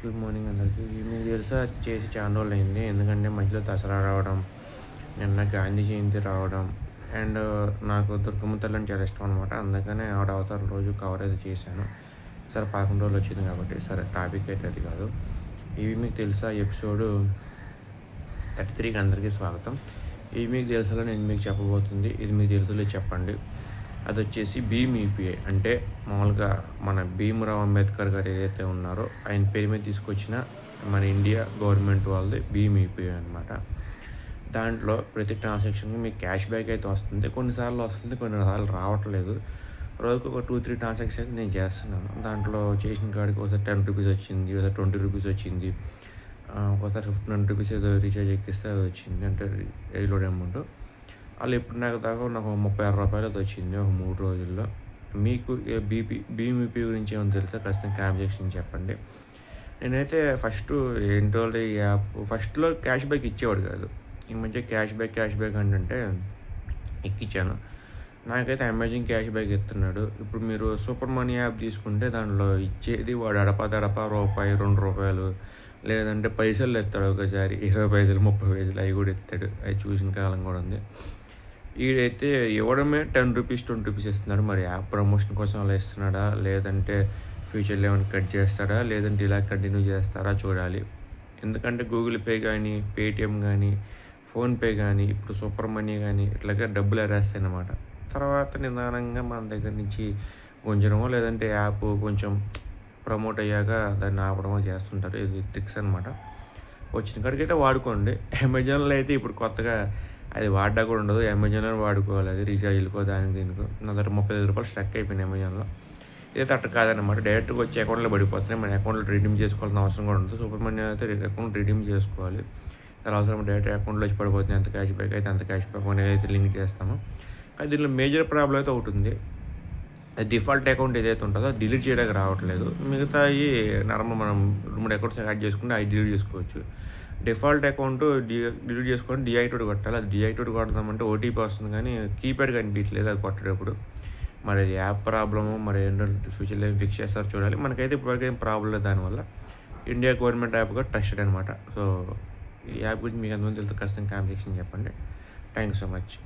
Good morning అందరికీ. మీకు తెలుసా చేసి చాలా రోజులు అయింది. ఎందుకంటే మధ్యలో దసరా రావడం, నిన్న గాంధీ జయంతి రావడం అండ్ నాకు దుర్గమ్మ తల్లి అంటే చాలా ఇష్టం అనమాట. అందుకనే ఆవిడ అవతారం రోజు కవర్ అయితే చేశాను. సరే 11 రోజులు వచ్చింది కాబట్టి సరే టాపిక్ అయితే అది కాదు. ఇవి మీకు తెలుసా ఎపిసోడ్ 33కి అందరికీ స్వాగతం. ఇవి మీకు తెలుసా నేను మీకు చెప్పబోతుంది. ఇది మీకు తెలుసులే చెప్పండి. అది వచ్చేసి భీమ్ యూపీఐ అంటే మామూలుగా మన భీమ్రావ్ అంబేద్కర్ గారు ఏదైతే ఉన్నారో ఆయన పేరు మీద తీసుకొచ్చిన మన ఇండియా గవర్నమెంట్ వాళ్ళది భీమ్ యూపీఐ అనమాట. దాంట్లో ప్రతి ట్రాన్సాక్షన్కి మీకు క్యాష్ బ్యాక్ అయితే వస్తుంది. కొన్నిసార్లు వస్తుంది, కొన్నిసార్లు రావట్లేదు. రోజుకు ఒక 2-3 ట్రాన్సాక్షన్ నేను చేస్తున్నాను. దాంట్లో చేసిన కాడికి ఒకసారి 10 రూపీస్ వచ్చింది, ఒకసారి 20 రూపీస్ వచ్చింది, ఒకసారి 15 రూపీస్ ఏదో రీఛార్జ్ ఎక్కిస్తే అది వచ్చింది, అంటే రీలోడ్ అమౌంట్. వాళ్ళు ఎప్పుడు నాకు దాకా నాకు 36 రూపాయలు అది వచ్చింది ఒక 3 రోజుల్లో. మీకు భీమ్ యూపీ గురించి ఏమైనా తెలుసా? ఖచ్చితంగా కామెంట్ సెక్షన్ చెప్పండి. నేనైతే ఫస్ట్ ఏంటో ఈ యాప్ ఫస్ట్లో క్యాష్ బ్యాక్ ఇచ్చేవాడు కాదు. ఈ మధ్య క్యాష్ బ్యాక్ అంటే ఎక్కించాను. నాకైతే అమెజాన్ క్యాష్ బ్యాక్ ఇస్తున్నాడు. ఇప్పుడు మీరు సూపర్ మనీ యాప్ తీసుకుంటే దాంట్లో ఇచ్చేది వాడు అడపా రూపాయి 2 రూపాయలు, లేదంటే పైసలు ఎత్తాడు. ఒకసారి 20 పైసలు 30 పైసలు అవి కూడా ఎత్తాడు. అవి చూసిన కాలం కూడా ఉంది. వీడైతే ఇవ్వడమే 10 రూపీస్ 20 రూపీస్ ఇస్తున్నాడు. మరి యాప్ ప్రమోషన్ కోసం అలా ఇస్తున్నాడా, లేదంటే ఫ్యూచర్లో ఏమైనా కట్ చేస్తాడా, లేదంటే ఇలా కంటిన్యూ చేస్తారా చూడాలి. ఎందుకంటే గూగుల్ పే కానీ, పేటిఎం కానీ, ఫోన్పే కానీ, ఇప్పుడు సూపర్ మనీ కానీ ఇట్లాగే డబ్బులు ఎరేస్తాయి అన్నమాట. తర్వాత నిదానంగా మన దగ్గర నుంచి గుంజడమో, లేదంటే యాప్ కొంచెం ప్రమోట్ అయ్యాక దాన్ని ఆపడమో చేస్తుంటారు. ఇది ట్రిక్స్ అనమాట. వచ్చిన కాడికి అయితే వాడుకోండి. అమెజాన్లో అయితే ఇప్పుడు కొత్తగా అది వాడ్డా కూడా ఉండదు. అమెజాన్లో వాడుకోవాలి. అది రీఛార్జ్లకో దానికి దీనికో. నా దగ్గర 35 రూపాయలు స్ట్రక్ అయిపోయింది అమెజాన్లో. ఇదైతే అట్ట కాదనమాట. డైరెక్ట్గా వచ్చి అకౌంట్లో పడిపోతున్నాయి. మన అకౌంట్లో రిడీమ్ చేసుకోవాల్సిన అవసరం కూడా ఉంటుంది. సూపర్ మనీ అయితే అకౌంట్ రిడీమ్ చేసుకోవాలి. దాని అవసరం డైరెక్ట్ అకౌంట్లో వచ్చి పడిపోతుంది. ఎంత క్యాష్ బ్యాక్ అయితే అంత క్యాష్ బ్యాక్ మనం ఏదైతే లింక్ చేస్తామో. అది దీనిలో మేజర్ ప్రాబ్లం అయితే ఒకటి ఉంది. అది డిఫాల్ట్ అకౌంట్ ఏదైతే ఉంటుందో అది డిలీట్ చేయడానికి రావట్లేదు. మిగతా నార్మల్ మనం 2-3 అకౌంట్స్ యాడ్ చేసుకుంటే అవి డిలీట్ చేసుకోవచ్చు. డిఫాల్ట్ అకౌంట్ డిలీట్ చేసుకొని డియాక్టివేట్ కొట్టాలి. అది డియాక్టివేట్ కొడదామంటే ఓటీపీ వస్తుంది, కానీ కీప్యాడ్ కనిపించలేదు అది కొట్టేటప్పుడు. మరి అది యాప్ ప్రాబ్లము, మరి ఏంటంటే ఫ్యూచర్లో ఏం ఫిక్స్ చేస్తారో చూడాలి. మనకైతే ఇప్పటివరకు ఏం ప్రాబ్లం లేదు దానివల్ల. ఇండియా గవర్నమెంట్ యాప్గా ట్రస్టెడ్ అనమాట. సో ఈ యాప్ గురించి మీకు ఎంతమంది తెలుసు ఖచ్చితంగా కామెంట్ సెక్షన్ చెప్పండి. Thank you so much.